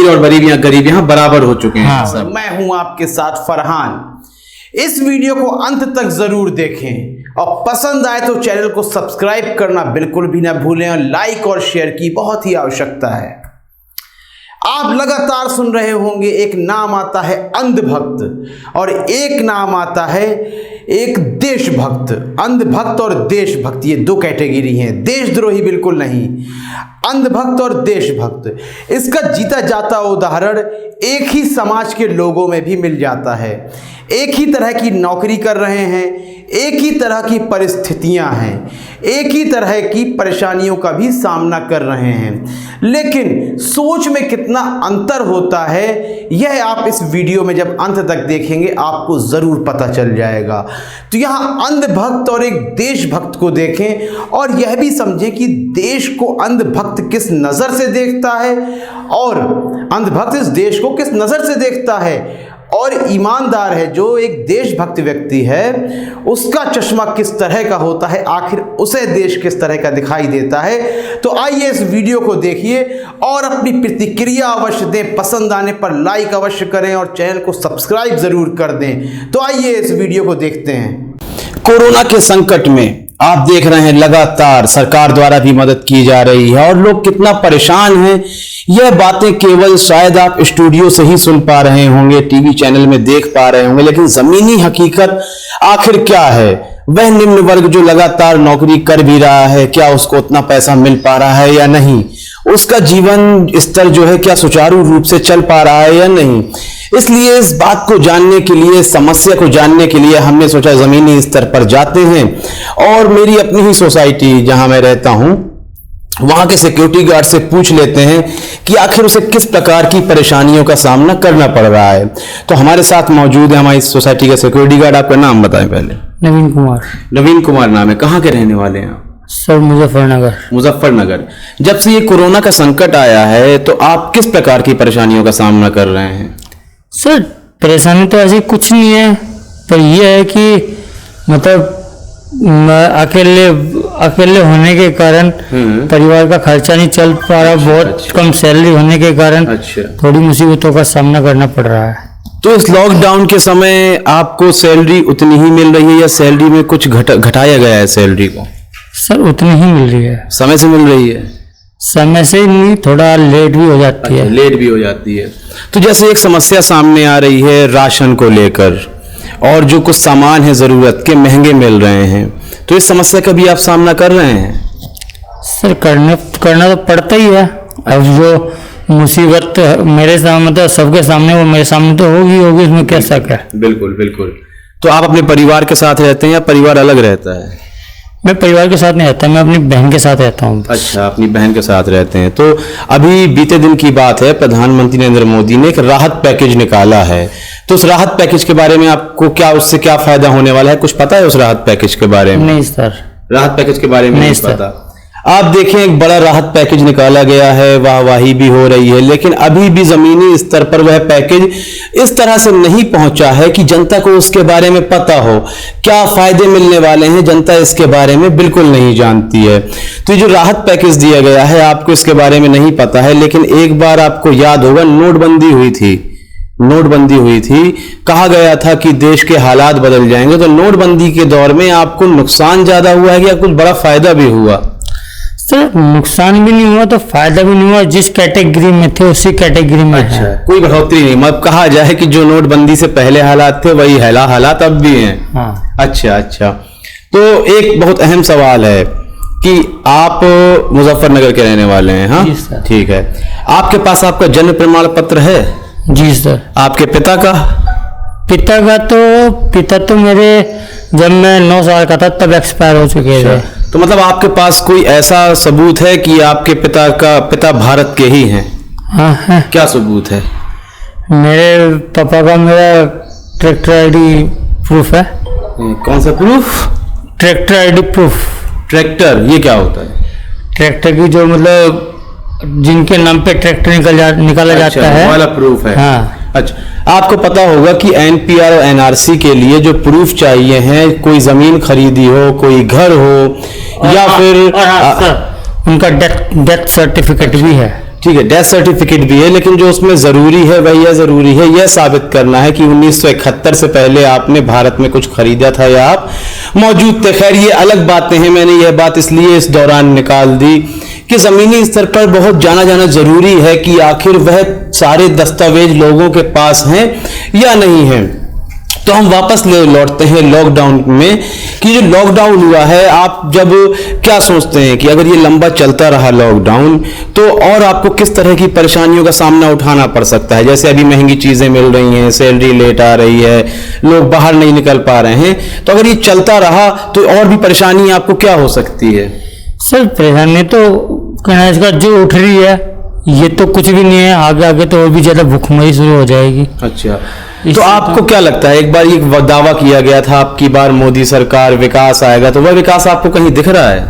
और गरीब यहाँ बराबर हो चुके हैं। सब मैं हूं आपके साथ फरहान। इस वीडियो को अंत तक जरूर देखें और पसंद आए तो चैनल को सब्सक्राइब करना बिल्कुल भी ना भूलें और लाइक और शेयर की बहुत ही आवश्यकता है। आप लगातार सुन रहे होंगे, एक नाम आता है अंधभक्त और एक नाम आता है एक देशभक्त। अंधभक्त और देशभक्त ये दो कैटेगरी हैं, देशद्रोही बिल्कुल नहीं, अंधभक्त और देशभक्त। इसका जीता जाता उदाहरण एक ही समाज के लोगों में भी मिल जाता है। एक ही तरह की नौकरी कर रहे हैं, एक ही तरह की परिस्थितियां हैं, एक ही तरह की परेशानियों का भी सामना कर रहे हैं, लेकिन सोच में कितना अंतर होता है यह आप इस वीडियो में जब अंत तक देखेंगे आपको ज़रूर पता चल जाएगा। तो यहाँ अंधभक्त और एक देशभक्त को देखें और यह भी समझें कि देश को अंधभक्त किस नज़र से देखता है और अंधभक्त इस देश को किस नज़र से देखता है, और ईमानदार है जो एक देशभक्त व्यक्ति है उसका चश्मा किस तरह का होता है, आखिर उसे देश किस तरह का दिखाई देता है। तो आइए इस वीडियो को देखिए और अपनी प्रतिक्रिया अवश्य दें, पसंद आने पर लाइक अवश्य करें और चैनल को सब्सक्राइब जरूर कर दें। तो आइए इस वीडियो को देखते हैं। कोरोना के संकट में आप देख रहे हैं लगातार सरकार द्वारा भी मदद की जा रही है और लोग कितना परेशान हैं, यह बातें केवल शायद आप स्टूडियो से ही सुन पा रहे होंगे, टीवी चैनल में देख पा रहे होंगे, लेकिन जमीनी हकीकत आखिर क्या है? वह निम्न वर्ग जो लगातार नौकरी कर भी रहा है, क्या उसको उतना पैसा मिल पा रहा है या नहीं? उसका जीवन स्तर जो है क्या सुचारू रूप से चल पा रहा है या नहीं? इसलिए इस बात को जानने के लिए, समस्या को जानने के लिए हमने सोचा जमीनी स्तर पर जाते हैं और मेरी अपनी ही सोसाइटी जहां मैं रहता हूं वहां के सिक्योरिटी गार्ड से पूछ लेते हैं कि आखिर उसे किस प्रकार की परेशानियों का सामना करना पड़ रहा है। तो हमारे साथ मौजूद है हमारी सोसाइटी का सिक्योरिटी गार्ड। आपका नाम बताएं पहले। नवीन कुमार। नवीन कुमार नाम है, कहाँ के रहने वाले हैं आप? सर मुजफ्फरनगर। मुजफ्फरनगर। जब से ये कोरोना का संकट आया है तो आप किस प्रकार की परेशानियों का सामना कर रहे हैं? सर परेशानी तो ऐसी कुछ नहीं है, पर यह है कि मतलब अकेले होने के कारण परिवार का खर्चा नहीं चल पा रहा, बहुत कम सैलरी होने के कारण थोड़ी मुसीबतों का सामना करना पड़ रहा है। तो इस लॉकडाउन के समय आपको सैलरी उतनी ही मिल रही है या सैलरी में कुछ घटाया गया है सैलरी को? सर उतनी ही मिल रही है। समय से मिल रही है? समय से नहीं, थोड़ा लेट भी हो जाती है। लेट भी हो जाती है। तो जैसे एक समस्या सामने आ रही है राशन को लेकर और जो कुछ सामान है जरूरत के महंगे मिल रहे हैं, तो इस समस्या का भी आप सामना कर रहे हैं? सर करना तो पड़ता ही है। अब जो मुसीबत मेरे सामने, मतलब सबके सामने, वो मेरे सामने तो होगी, इसमें क्या शक है। बिल्कुल बिल्कुल। तो आप अपने परिवार के साथ रहते हैं या परिवार अलग रहता है? मैं परिवार के साथ नहीं रहता, मैं अपनी बहन के साथ रहता हूँ। अच्छा, अपनी बहन के साथ रहते हैं। तो अभी बीते दिन की बात है, प्रधानमंत्री नरेंद्र मोदी ने एक राहत पैकेज निकाला है, तो उस राहत पैकेज के बारे में आपको क्या, उससे क्या फायदा होने वाला है, कुछ पता है उस राहत पैकेज के बारे में? नहीं सर, राहत पैकेज के बारे में नहीं पता। आप देखें एक बड़ा राहत पैकेज निकाला गया है, वाहवाही भी हो रही है, लेकिन अभी भी जमीनी स्तर पर वह पैकेज इस तरह से नहीं पहुंचा है कि जनता को उसके बारे में पता हो, क्या फायदे मिलने वाले हैं, जनता इसके बारे में बिल्कुल नहीं जानती है। तो जो राहत पैकेज दिया गया है आपको इसके बारे में नहीं पता है, लेकिन एक बार आपको याद होगा नोटबंदी हुई थी, कहा गया था कि देश के हालात बदल जाएंगे। तो नोटबंदी के दौर में आपको नुकसान ज्यादा हुआ है या कुछ बड़ा फायदा भी हुआ? सर नुकसान भी नहीं हुआ तो फायदा भी नहीं हुआ, जिस कैटेगरी में थे उसी कैटेगरी में है। कोई बढ़ोतरी नहीं, मतलब कहा जाए कि जो नोटबंदी से पहले हालात थे वही हालात अब भी हैं। हाँ। अच्छा। तो एक बहुत अहम सवाल है कि आप मुजफ्फरनगर के रहने वाले हैं? हाँ ठीक है। आपके पास आपका जन्म प्रमाण पत्र है? जी सर। आपके पिता का तो मेरे जब मैं 9 साल का था तब एक्सपायर हो चुके थे। तो मतलब आपके पास कोई ऐसा सबूत है कि आपके पिता भारत के ही हैं? हाँ है। क्या सबूत है? मेरे पापा का मेरा ट्रैक्टर आईडी प्रूफ है। कौन सा proof? Tractor ID proof. Tractor ये क्या होता है? ट्रैक्टर की जो मतलब जिनके नाम पे ट्रैक्टर निकाला जाता है वाला प्रूफ है। हाँ। अच्छा, आपको पता होगा कि एनपीआर और एनआरसी के लिए जो प्रूफ चाहिए हैं, कोई जमीन खरीदी हो, कोई घर हो या फिर उनका डेथ सर्टिफिकेट भी है। ठीक है, डेथ सर्टिफिकेट भी है, लेकिन जो उसमें जरूरी है वह यह जरूरी है यह साबित करना है कि 1971 से पहले आपने भारत में कुछ खरीदा था या आप मौजूद थे। खैर ये अलग बातें हैं, मैंने यह बात इसलिए इस दौरान निकाल दी कि जमीनी स्तर पर बहुत जाना जरूरी है कि आखिर वह सारे दस्तावेज लोगों के पास हैं या नहीं है। तो हम वापस लौटते हैं लॉकडाउन में कि जो लॉकडाउन हुआ है, आप जब क्या सोचते हैं कि अगर ये लंबा चलता रहा लॉकडाउन तो और आपको किस तरह की परेशानियों का सामना उठाना पड़ सकता है? जैसे अभी महंगी चीजें मिल रही हैं, सैलरी लेट आ रही है, लोग बाहर नहीं निकल पा रहे हैं, तो अगर ये चलता रहा तो और भी परेशानी आपको क्या हो सकती है? सर परेशानी तो कहना इसका जो उठ रही है ये तो कुछ भी नहीं है, आगे आगे तो और भी ज्यादा भूखमरी शुरू हो जाएगी। अच्छा, तो आपको क्या लगता है, एक बार ये दावा किया गया था आपकी बार मोदी सरकार विकास आएगा, तो वह विकास आपको कहीं दिख रहा है?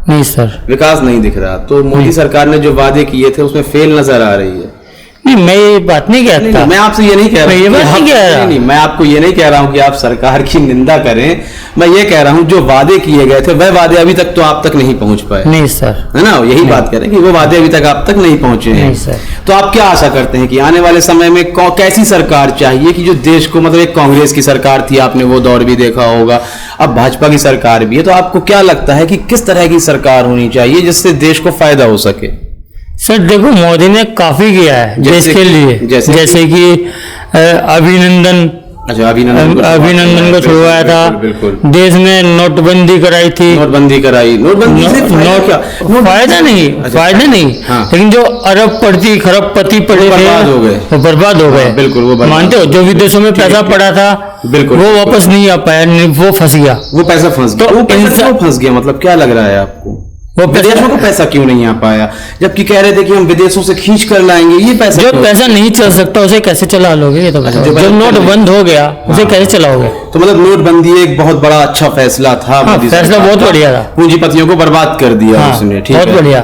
नहीं सर, विकास नहीं दिख रहा। तो मोदी सरकार ने जो वादे किए थे उसमें फेल नजर आ रही है। नहीं मैं ये बात नहीं कहता, नहीं, मैं आपसे ये नहीं कह रहा, ये बात नहीं कह रहा, नहीं, मैं आपको ये नहीं कह रहा हूँ कि आप सरकार की निंदा करें, मैं ये कह रहा हूँ जो वादे किए गए थे वह वादे अभी तक तो आप तक नहीं पहुंच पाए। नहीं सर, है ना, यही बात कह रहे हैं कि वो वादे अभी तक आप तक नहीं पहुंचे हैं। नहीं सर। तो आप क्या आशा करते हैं कि आने वाले समय में कैसी सरकार चाहिए कि जो देश को, मतलब एक कांग्रेस की सरकार थी, आपने वो दौर भी देखा होगा, अब भाजपा की सरकार भी है, तो आपको क्या लगता है कि किस तरह की सरकार होनी चाहिए जिससे देश को फायदा हो सके? सर देखो मोदी ने काफी किया है देश के लिए, जैसे कि अभिनंदन, अच्छा अभिनंदन को छुड़वाया था, बिल्कुल। देश में नोटबंदी कराई थी, नोटबंदी से फायदा नहीं, फायदा नहीं, हाँ। लेकिन जो अरबपति खरबपति पड़े बर्बाद हो गए, वो बर्बाद हो गए, बिल्कुल वो मानते हो? जो विदेशों में पैसा पड़ा था बिल्कुल वो वापस नहीं आ पाया, वो फंस गया, वो पैसा फंस गया। तो वो पैसा क्यों फंस गया, मतलब क्या लग रहा है आपको? वो विदेशों को पैसा क्यों नहीं आ पाया, जबकि कह रहे थे कि हम विदेशों से खींच कर लाएंगे? ये पैसा जो पैसा नहीं चल सकता उसे कैसे चला लोगे? ये तो जब नोट बंद हो गया उसे कैसे चलाओगे? तो मतलब नोटबंदी एक बहुत बड़ा अच्छा फैसला था, फैसला बहुत बढ़िया था, पूंजीपतियों को बर्बाद कर दिया उसने, ठीक है, बहुत बढ़िया।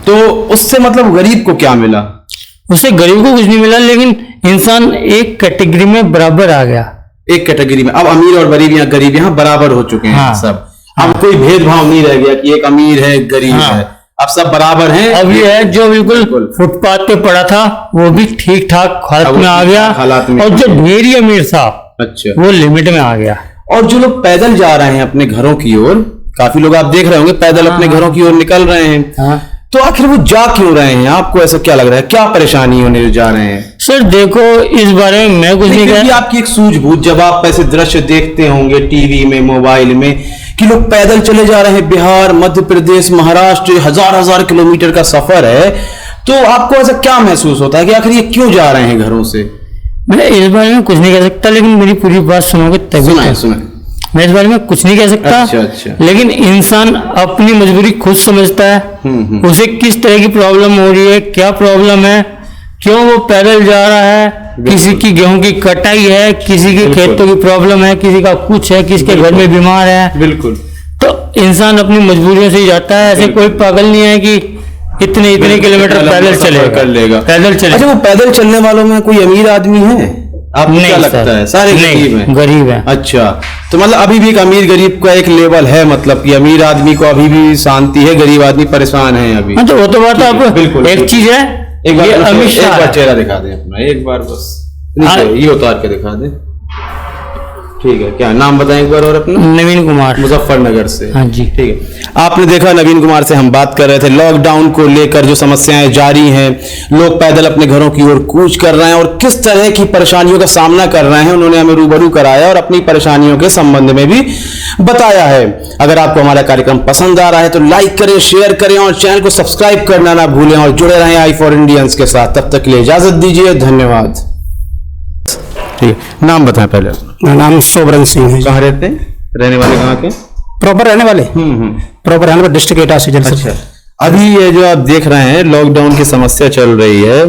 तो उससे मतलब गरीब को क्या मिला? उससे गरीब को कुछ नहीं मिला, लेकिन इंसान एक कैटेगरी में बराबर आ गया, एक कैटेगरी में। अब अमीर और गरीब यहाँ बराबर हो चुके हैं, सब। अब कोई भेदभाव नहीं रह गया कि एक अमीर है गरीब है, अब सब बराबर हैं। अब ये है जो बिल्कुल फुटपाथ पे पड़ा था वो भी ठीक ठाक हालत में आ गया, और जो ढेरी अमीर था अच्छा वो लिमिट में आ गया। और जो लोग पैदल जा रहे हैं अपने घरों की ओर, काफी लोग आप देख रहे होंगे पैदल अपने घरों की ओर निकल रहे हैं, तो आखिर वो जा क्यों रहे हैं? आपको ऐसा क्या लग रहा है, क्या परेशानी होने जा रहे हैं? सर देखो इस बारे में मैं कुछ नहीं कह, आपकी एक सूझबूझ, जब आप ऐसे दृश्य देखते होंगे टीवी में, मोबाइल में, कि लोग पैदल चले जा रहे हैं, बिहार, मध्य प्रदेश, महाराष्ट्र, हजार किलोमीटर का सफर है, तो आपको ऐसा क्या महसूस होता है कि आखिर ये क्यों जा रहे हैं घरों से? मैं इस बारे में कुछ नहीं कह सकता, लेकिन मेरी पूरी बात सुनोगे तभी। सुनाए। मैं इस बारे में कुछ नहीं कह सकता, अच्छा। लेकिन इंसान अपनी मजबूरी खुद समझता है, उसे किस तरह की प्रॉब्लम हो रही है, क्या प्रॉब्लम है, क्यों वो पैदल जा रहा है, किसी की गेहूं की कटाई है, किसी के खेतों की प्रॉब्लम है, किसी का कुछ है, किसके घर में बीमार है, बिल्कुल। तो इंसान अपनी मजबूरियों से ही जाता है, ऐसे कोई पागल नहीं है कि इतने किलोमीटर पैदल चलेगा, पैदल चले। अच्छा, वो पैदल चलने वालों में कोई अमीर आदमी है? आपको क्या लगता है? सारे गरीब हैं। अच्छा, तो मतलब अभी भी एक अमीर गरीब का एक लेवल है, मतलब कि अमीर आदमी को अभी भी शांति है, गरीब आदमी परेशान है अभी। तो वो तो बात आप बिल्कुल एक चीज है, एक बार चेहरा दिखा दे अपना, एक बार बस ये उतार के दिखा दे, ठीक है। क्या नाम बताएं एक बार और अपना? नवीन कुमार, मुजफ्फरनगर से। हाँ जी, ठीक है। आपने देखा नवीन कुमार से हम बात कर रहे थे, लॉकडाउन को लेकर जो समस्याएं जारी हैं, लोग पैदल अपने घरों की ओर कूच कर रहे हैं और किस तरह की परेशानियों का सामना कर रहे हैं, उन्होंने हमें रूबरू कराया और अपनी परेशानियों के संबंध में भी बताया है। अगर आपको हमारा कार्यक्रम पसंद आ रहा है तो लाइक करें, शेयर करें और चैनल को सब्सक्राइब करना ना भूलें और जुड़े रहें आई फॉर इंडियंस के साथ। तब तक के लिए इजाजत दीजिए, धन्यवाद। ठीक है, नाम बताएं पहले। मेरा नाम सोबरन सिंह है। कहाँ रहते हैं, रहने वाले कहाँ के? प्रॉपर रहने वाले प्रॉपर रहने वाले डिस्ट्रिक्ट एटा से। अच्छा, अभी ये जो आप देख रहे हैं लॉकडाउन की समस्या चल रही है,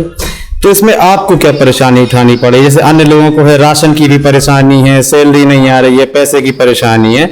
तो इसमें आपको क्या परेशानी उठानी पड़ी? जैसे अन्य लोगों को है, राशन की भी परेशानी है, सैलरी नहीं आ रही है, पैसे की परेशानी है,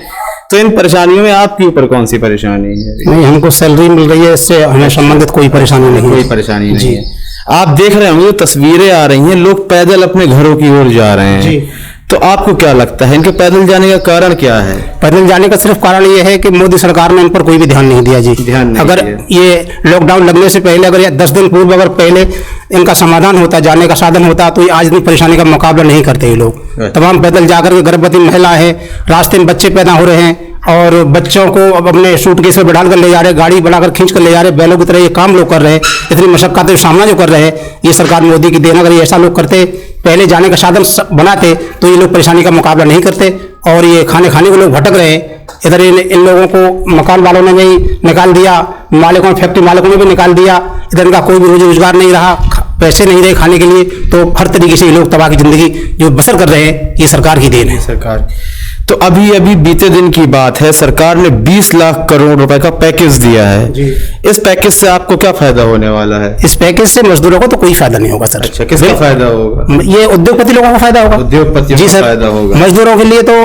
तो इन परेशानियों में आपके ऊपर कौन सी परेशानी है? नहीं, हमको सैलरी मिल रही है, इससे हमें संबंधित कोई परेशानी नहीं है। कोई परेशानी नहीं है। आप देख रहे होंगे तस्वीरें आ रही हैं, लोग पैदल अपने घरों की ओर जा रहे हैं, तो आपको क्या लगता है इनके पैदल जाने का कारण क्या है? पैदल जाने का सिर्फ कारण ये है कि मोदी सरकार ने इन पर कोई भी ध्यान नहीं दिया जी। ध्यान नहीं अगर दिया। ये लॉकडाउन लगने से पहले, अगर ये 10 दिन पूर्व अगर पहले इनका समाधान होता, जाने का साधन होता, तो ये आज इतनी परेशानी का मुकाबला नहीं करते ये लोग। तमाम पैदल जाकर के गर्भवती महिला है, रास्ते में बच्चे पैदा हो रहे हैं और बच्चों को अब अपने सूटकेस में बैठा कर ले जा रहे, गाड़ी बढ़ाकर खींच कर ले जा रहे, बैलों की तरह ये काम लोग कर रहे हैं। इतनी मशक्कत का सामना जो कर रहे हैं, ये सरकार मोदी की देन। अगर ये ऐसा लोग करते, पहले जाने का साधन बनाते, तो ये लोग परेशानी का मुकाबला नहीं करते। और ये खाने को लोग भटक रहे हैं। इधर इन लोगों को मकान वालों ने भी निकाल दिया, मालिकों, फैक्ट्री मालिकों ने भी निकाल दिया। इधर इनका कोई भी रोजगार नहीं रहा, पैसे नहीं रहे खाने के लिए। तो हर तरीके से ये लोग तबाह की जिंदगी जो बसर कर रहे हैं, ये सरकार की देन है। सरकार तो अभी बीते दिन की बात है, सरकार ने 20 लाख करोड़ रुपए का पैकेज दिया है जी। इस पैकेज से आपको क्या फायदा होने वाला है? इस पैकेज से मजदूरों को तो कोई फायदा नहीं होगा सर। अच्छा, किसका फायदा होगा? ये उद्योगपति लोगों को फायदा होगा। उद्योगपतियों जी को सर, फायदा होगा। मजदूरों के लिए तो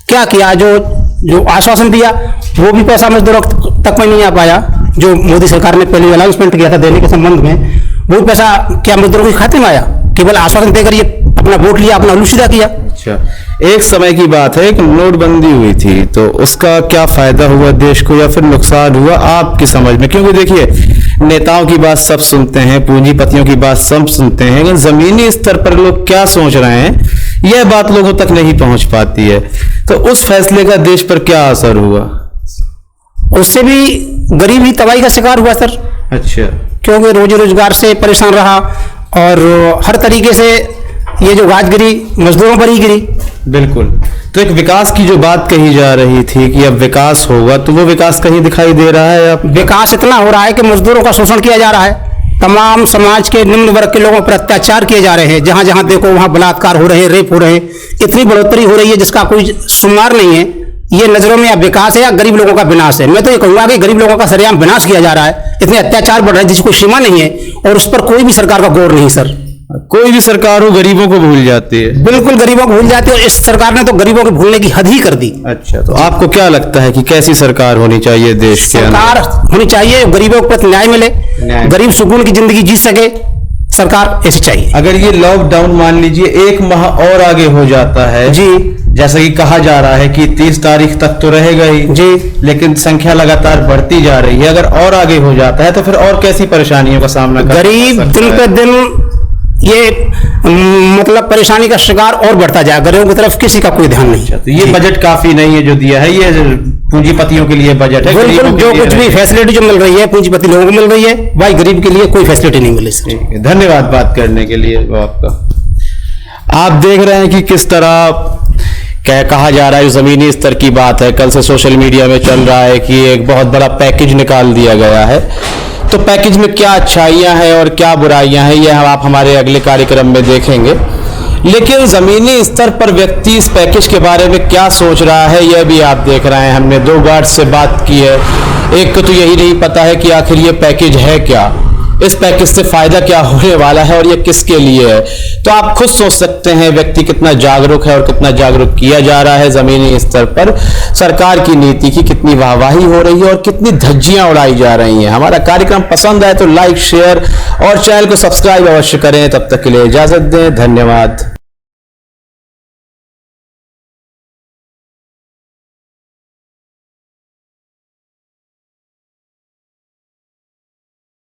क्या किया, जो आश्वासन दिया वो भी पैसा मजदूरों तक में नहीं आ पाया। जो मोदी सरकार ने पहले अनाउंसमेंट किया था देने के संबंध में, वो पैसा क्या मजदूरों के खाते में आया? केवल आश्वासन देकर ये अपना वोट लिया, अपना उल्लू सीधा किया। अच्छा, एक समय की बात है कि नोटबंदी हुई थी, तो उसका क्या फायदा हुआ देश को या फिर नुकसान हुआ आपकी समझ में? क्योंकि देखिए, नेताओं की बात सब सुनते हैं, पूंजीपतियों की बात सब सुनते हैं, लेकिन जमीनी स्तर पर लोग क्या सोच रहे हैं यह बात लोगों तक नहीं पहुंच पाती है। तो उस फैसले का देश पर क्या असर हुआ? उससे भी गरीब ही तबाही का शिकार हुआ सर। अच्छा, क्योंकि रोजी रोजगार से परेशान रहा और हर तरीके से ये जो गाज गिरी मजदूरों पर ही गिरी। बिल्कुल। तो एक विकास की जो बात कही जा रही थी कि अब विकास होगा, तो वो विकास कहीं दिखाई दे रहा है? अब विकास इतना हो रहा है कि मजदूरों का शोषण किया जा रहा है। तमाम समाज के निम्न वर्ग के लोगों पर अत्याचार किए जा रहे हैं। जहां जहां देखो वहां बलात्कार हो रहे हैं, रेप हो रहे हैं। इतनी बढ़ोतरी हो रही है जिसका कोई शुमार नहीं है। ये नजरों में या विकास है या गरीब लोगों का विनाश है। मैं तो ये कहूंगा कि गरीब लोगों का सरेआम विनाश किया जा रहा है। इतने अत्याचार बढ़ रहे हैं जिसकी कोई सीमा नहीं है और उस पर कोई भी सरकार का गौर नहीं सर। कोई भी सरकार हो गरीबों को भूल जाती है। बिल्कुल गरीबों को भूल जाती है और इस सरकार ने तो गरीबों को भूलने की हद ही कर दी। अच्छा, तो आपको क्या लगता है कि कैसी सरकार होनी चाहिए देश के अंदर? सरकार होनी चाहिए गरीबों को न्याय मिले, गरीब सुकून की जिंदगी जी सके, सरकार ऐसी चाहिए। अगर ये लॉकडाउन मान लीजिए 1 माह और आगे हो जाता है जी, जैसा कि कहा जा रहा है कि 30 तारीख तक तो रहेगा ही जी, लेकिन संख्या लगातार बढ़ती जा रही है, अगर और आगे हो जाता है तो फिर और कैसी परेशानियों का सामना करना गरीब दिन पे दिन ये मतलब परेशानी का शिकार और बढ़ता जाए। गरीबों की तरफ किसी का कोई ध्यान नहीं। तो ये बजट काफी नहीं है जो दिया है, ये पूंजीपतियों के लिए बजट है। बिल्कुल, जो कुछ भी फैसिलिटी जो मिल रही है पूंजीपति लोगों को मिल रही है, भाई गरीब के लिए कोई फैसिलिटी नहीं मिली। ठीक है, धन्यवाद बात करने के लिए आपका। आप देख रहे हैं कि किस तरह क्या कहा जा रहा है, जमीनी स्तर की बात है। कल से सोशल मीडिया में चल रहा है कि एक बहुत बड़ा पैकेज निकाल दिया गया है। तो पैकेज में क्या अच्छाइयां हैं और क्या बुराइयां हैं, यह आप हमारे अगले कार्यक्रम में देखेंगे। लेकिन जमीनी स्तर पर व्यक्ति इस पैकेज के बारे में क्या सोच रहा है यह भी आप देख रहे हैं। हमने 2 गार्ड से बात की है, एक को तो यही नहीं पता है कि आखिर ये पैकेज है क्या, इस पैकेज से फायदा क्या होने वाला है और ये किसके लिए है। तो आप खुद सोच सकते हैं व्यक्ति कितना जागरूक है और कितना जागरूक किया जा रहा है। जमीनी स्तर पर सरकार की नीति की कितनी वाहवाही हो रही है और कितनी धज्जियां उड़ाई जा रही हैं। हमारा कार्यक्रम पसंद आए तो लाइक, शेयर और चैनल को सब्सक्राइब अवश्य करें। तब तक के लिए इजाजत दें, धन्यवाद।